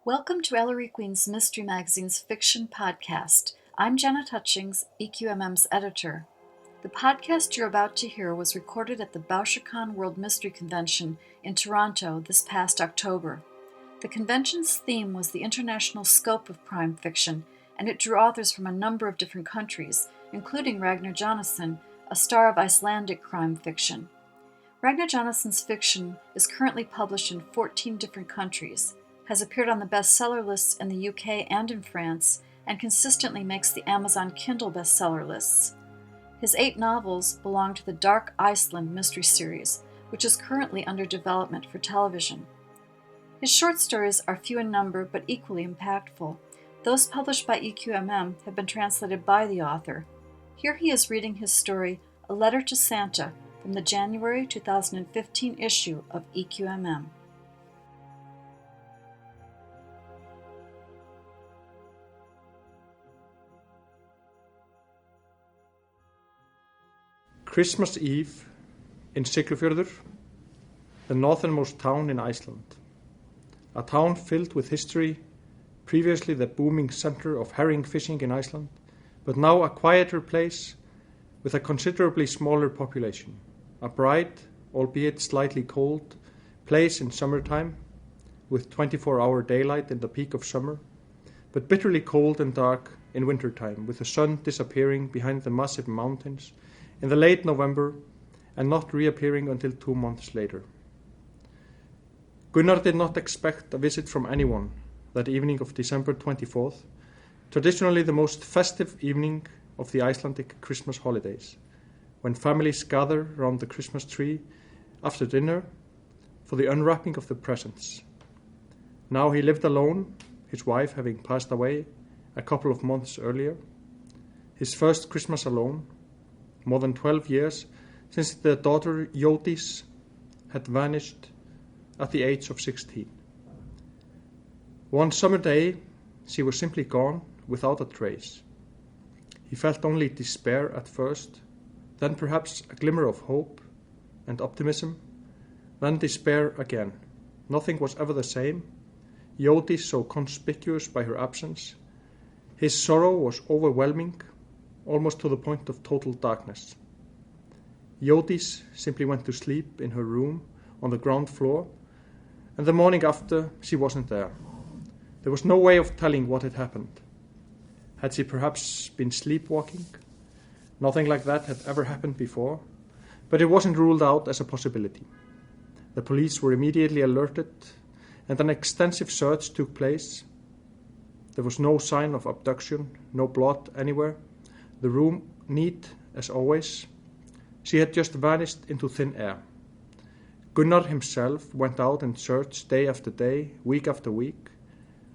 Welcome to Ellery Queen's Mystery Magazine's Fiction Podcast. I'm Janet Hutchings, EQMM's editor. The podcast you're about to hear was recorded at the Bouchercon World Mystery Convention in Toronto this past October. The convention's theme was the international scope of crime fiction, and it drew authors from a number of different countries, including Ragnar Jónasson, a star of Icelandic crime fiction. Ragnar Jónasson's fiction is currently published in 14 different countries, has appeared on the bestseller lists in the UK and in France, and consistently makes the Amazon Kindle bestseller lists. His 8 novels belong to the Dark Iceland mystery series, which is currently under development for television. His short stories are few in number but equally impactful. Those published by EQMM have been translated by the author. Here he is reading his story, A Letter to Santa, from the January 2015 issue of EQMM. Christmas Eve in Siglufjörður, the northernmost town in Iceland. A town filled with history, previously the booming center of herring fishing in Iceland, but now a quieter place with a considerably smaller population. A bright, albeit slightly cold, place in summertime, with 24-hour daylight in the peak of summer, but bitterly cold and dark in wintertime, with the sun disappearing behind the massive mountains in the late November and not reappearing until 2 months later. Gunnar did not expect a visit from anyone that evening of December 24th, traditionally the most festive evening of the Icelandic Christmas holidays, when families gather round the Christmas tree after dinner for the unwrapping of the presents. Now he lived alone, his wife having passed away a couple of months earlier. His first Christmas alone, more than 12 years since their daughter Jódís had vanished at the age of 16. One summer day, she was simply gone without a trace. He felt only despair at first, then perhaps a glimmer of hope and optimism, then despair again. Nothing was ever the same. Jódís so conspicuous by her absence. His sorrow was overwhelming, almost to the point of total darkness. Jódís simply went to sleep in her room on the ground floor, and the morning after she wasn't there. There was no way of telling what had happened. Had she perhaps been sleepwalking? Nothing like that had ever happened before, but it wasn't ruled out as a possibility. The police were immediately alerted, and an extensive search took place. There was no sign of abduction, no blood anywhere. The room neat as always. She had just vanished into thin air. Gunnar himself went out and searched day after day, week after week.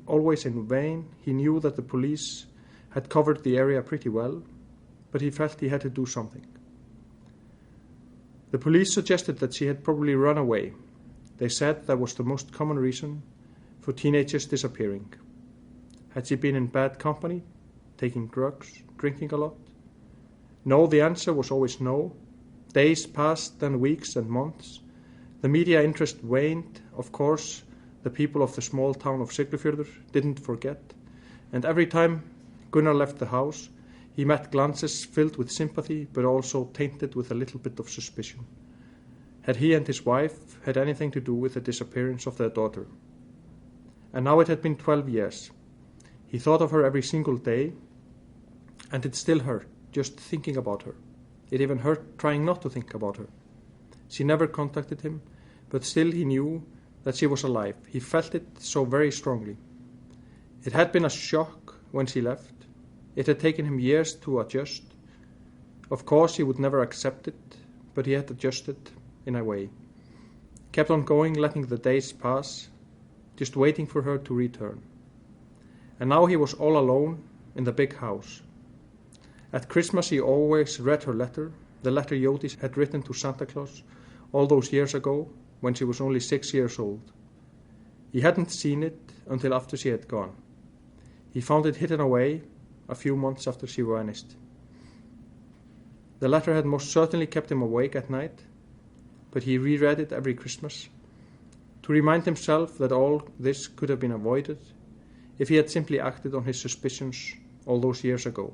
Always in vain. He knew that the police had covered the area pretty well, but he felt he had to do something. The police suggested that she had probably run away. They said that was the most common reason for teenagers disappearing. Had she been in bad company, taking drugs, drinking a lot? No, the answer was always no. Days passed, then weeks and months. The media interest waned. Of course, the people of the small town of Siglufjörður didn't forget, and every time Gunnar left the house, he met glances filled with sympathy, but also tainted with a little bit of suspicion. Had he and his wife had anything to do with the disappearance of their daughter? And now it had been 12 years. He thought of her every single day, and it still hurt, just thinking about her. It even hurt trying not to think about her. She never contacted him, but still he knew that she was alive. He felt it so very strongly. It had been a shock when she left. It had taken him years to adjust. Of course, he would never accept it, but he had adjusted in a way. Kept on going, letting the days pass, just waiting for her to return. And now he was all alone in the big house. At Christmas he always read her letter, the letter Jódís had written to Santa Claus all those years ago when she was only 6 years old. He hadn't seen it until after she had gone. He found it hidden away a few months after she vanished. The letter had most certainly kept him awake at night, but he reread it every Christmas to remind himself that all this could have been avoided if he had simply acted on his suspicions all those years ago.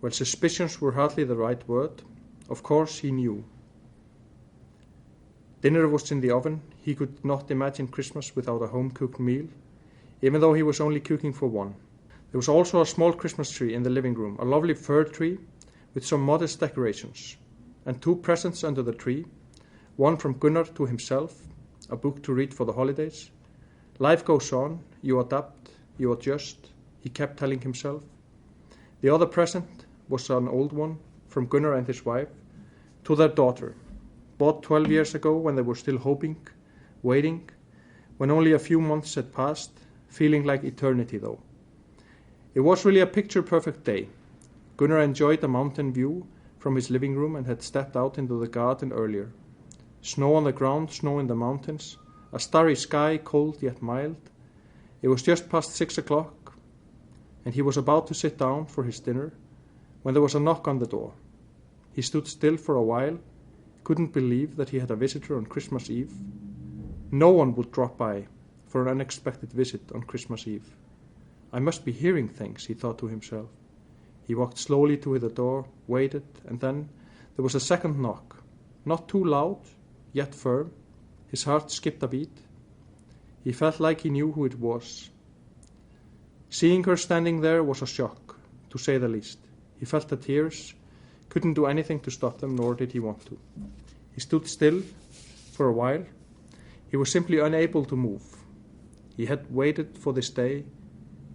Well, suspicions were hardly the right word. Of course, he knew. Dinner was in the oven. He could not imagine Christmas without a home-cooked meal, even though he was only cooking for one. There was also a small Christmas tree in the living room, a lovely fir tree with some modest decorations, and 2 presents under the tree, one from Gunnar to himself, a book to read for the holidays. Life goes on, you adapt, you adjust, he kept telling himself. The other present was an old one from Gunnar and his wife to their daughter, bought 12 years ago when they were still hoping, waiting, when only a few months had passed, feeling like eternity though. It was really a picture-perfect day. Gunnar enjoyed the mountain view from his living room and had stepped out into the garden earlier. Snow on the ground, snow in the mountains, a starry sky, cold yet mild. It was just past 6 o'clock, and he was about to sit down for his dinner when there was a knock on the door. He stood still for a while, couldn't believe that he had a visitor on Christmas Eve. No one would drop by for an unexpected visit on Christmas Eve. I must be hearing things, he thought to himself. He walked slowly to the door, waited, and then there was a second knock. Not too loud, yet firm. His heart skipped a beat. He felt like he knew who it was. Seeing her standing there was a shock, to say the least. He felt the tears, couldn't do anything to stop them, nor did he want to. He stood still for a while. He was simply unable to move. He had waited for this day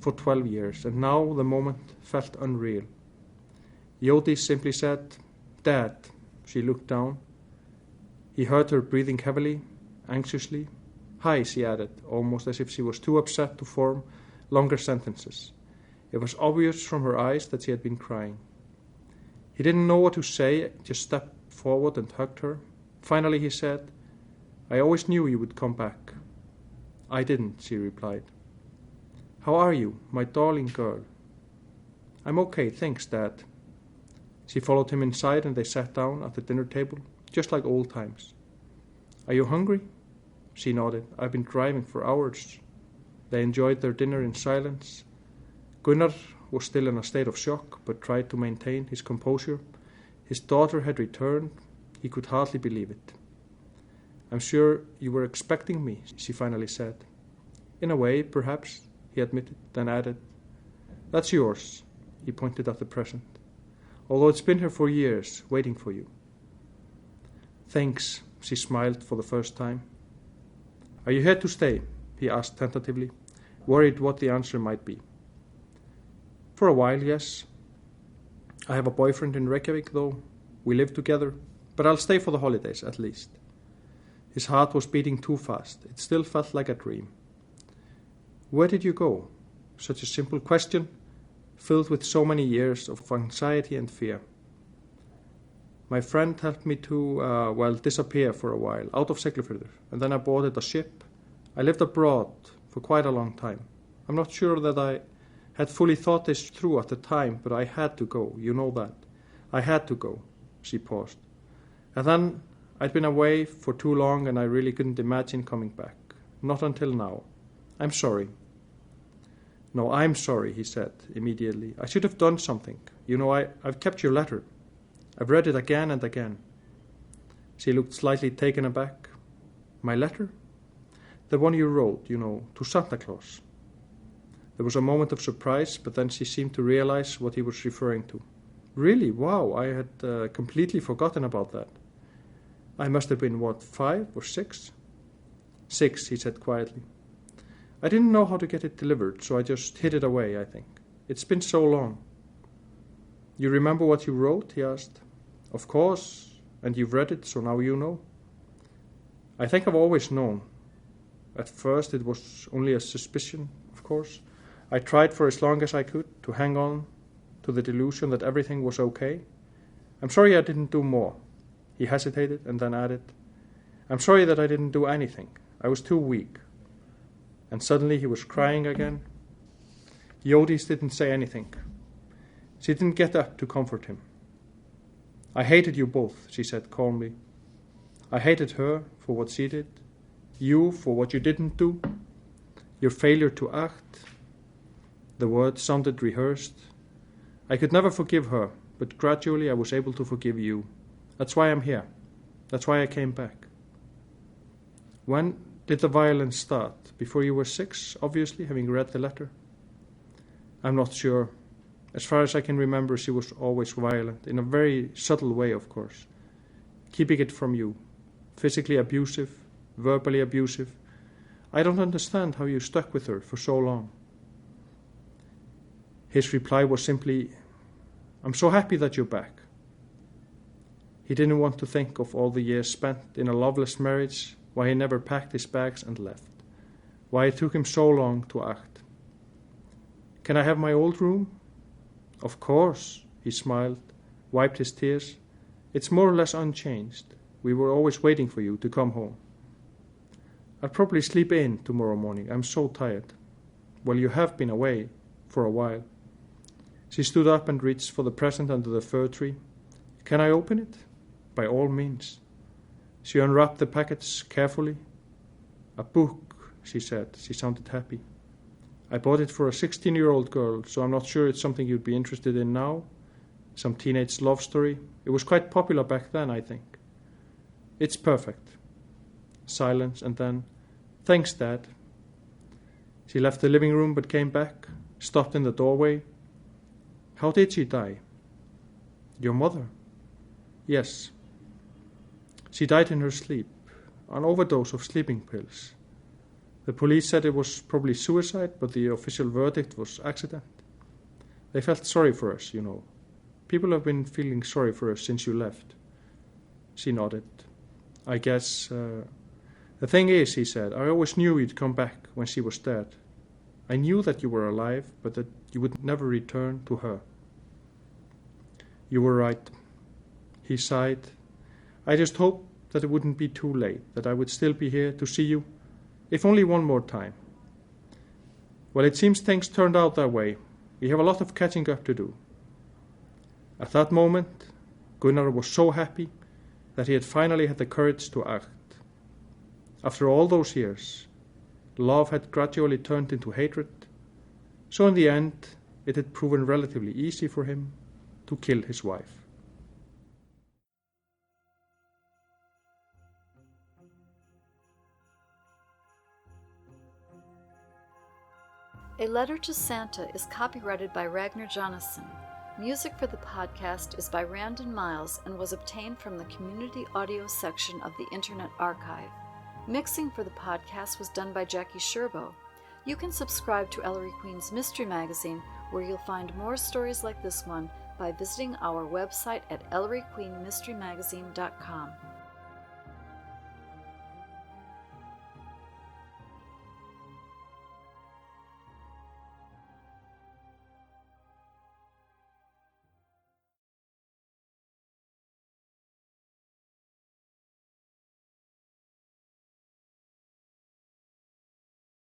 for 12 years, and now the moment felt unreal. Jódís simply said, "Dad." She looked down. He heard her breathing heavily, anxiously. "Hi," she added, almost as if she was too upset to form longer sentences. It was obvious from her eyes that she had been crying. He didn't know what to say, just stepped forward and hugged her. Finally he said, "I always knew you would come back." "I didn't," she replied. "How are you, my darling girl?" "I'm okay, thanks, Dad." She followed him inside and they sat down at the dinner table, just like old times. "Are you hungry?" She nodded. "I've been driving for hours." They enjoyed their dinner in silence. Gunnar was still in a state of shock, but tried to maintain his composure. His daughter had returned. He could hardly believe it. "I'm sure you were expecting me," she finally said. "In a way, perhaps," he admitted, then added, "That's yours." He pointed at the present. "Although it's been here for years, waiting for you." "Thanks," she smiled for the first time. "Are you here to stay?" he asked tentatively, worried what the answer might be. "For a while, yes. I have a boyfriend in Reykjavik, though. We live together, but I'll stay for the holidays, at least." His heart was beating too fast. It still felt like a dream. "Where did you go?" Such a simple question, filled with so many years of anxiety and fear. "My friend helped me to, disappear for a while, out of Siglufjörður, and then I boarded a ship. I lived abroad for quite a long time. I'm not sure that I had fully thought this through at the time, but I had to go, you know that. I had to go." She paused. "And then I'd been away for too long and I really couldn't imagine coming back. Not until now. I'm sorry." "No, I'm sorry," he said immediately. "I should have done something. You know, I've kept your letter. I've read it again and again." She looked slightly taken aback. "My letter?" "The one you wrote, you know, to Santa Claus." There was a moment of surprise, but then she seemed to realize what he was referring to. "Really? Wow, I had completely forgotten about that. I must have been, 5 or 6? 6, he said quietly. "I didn't know how to get it delivered, so I just hid it away, I think. It's been so long." "You remember what you wrote?" he asked. "Of course, and you've read it, so now you know." "I think I've always known. At first it was only a suspicion, of course. I tried for as long as I could to hang on to the delusion that everything was okay. I'm sorry I didn't do more." He hesitated and then added, "I'm sorry that I didn't do anything. I was too weak." And suddenly he was crying again. Jódís didn't say anything. She didn't get up to comfort him. "I hated you both," she said calmly. "I hated her for what she did, you for what you didn't do." your failure to act. The words sounded rehearsed. I could never forgive her, but gradually I was able to forgive you. That's why I'm here. That's why I came back. When did the violence start? Before you were 6, obviously, having read the letter? I'm not sure. As far as I can remember, she was always violent, in a very subtle way, of course, keeping it from you. Physically abusive, verbally abusive. I don't understand how you stuck with her for so long. His reply was simply, I'm so happy that you're back. He didn't want to think of all the years spent in a loveless marriage, why he never packed his bags and left, why it took him so long to act. Can I have my old room? Of course, he smiled, wiped his tears. It's more or less unchanged. We were always waiting for you to come home. I'll probably sleep in tomorrow morning. I'm so tired. Well, you have been away for a while. She stood up and reached for the present under the fir tree. Can I open it? By all means. She unwrapped the package carefully. A book, she said. She sounded happy. I bought it for a 16-year-old girl, so I'm not sure it's something you'd be interested in now. Some teenage love story. It was quite popular back then, I think. It's perfect. Silence, and then, thanks, Dad. She left the living room but came back, stopped in the doorway. How did she die? Your mother? Yes. She died in her sleep, an overdose of sleeping pills. The police said it was probably suicide, but the official verdict was accident. They felt sorry for us, you know. People have been feeling sorry for us since you left. She nodded. I guess, the thing is, he said, I always knew you'd come back when she was dead. I knew that you were alive, but that you would never return to her. You were right. He sighed. I just hoped that it wouldn't be too late, that I would still be here to see you, if only one more time. Well, it seems things turned out that way. We have a lot of catching up to do. At that moment, Gunnar was so happy that he had finally had the courage to act. After all those years, love had gradually turned into hatred, so in the end it had proven relatively easy for him to kill his wife. A Letter to Santa is copyrighted by Ragnar Jónasson. Music for the podcast is by Randon Miles and was obtained from the community audio section of the Internet Archive. Mixing for the podcast was done by Jackie Sherbo. You can subscribe to Ellery Queen's Mystery Magazine, where you'll find more stories like this one by visiting our website at elleryqueenmysterymagazine.com.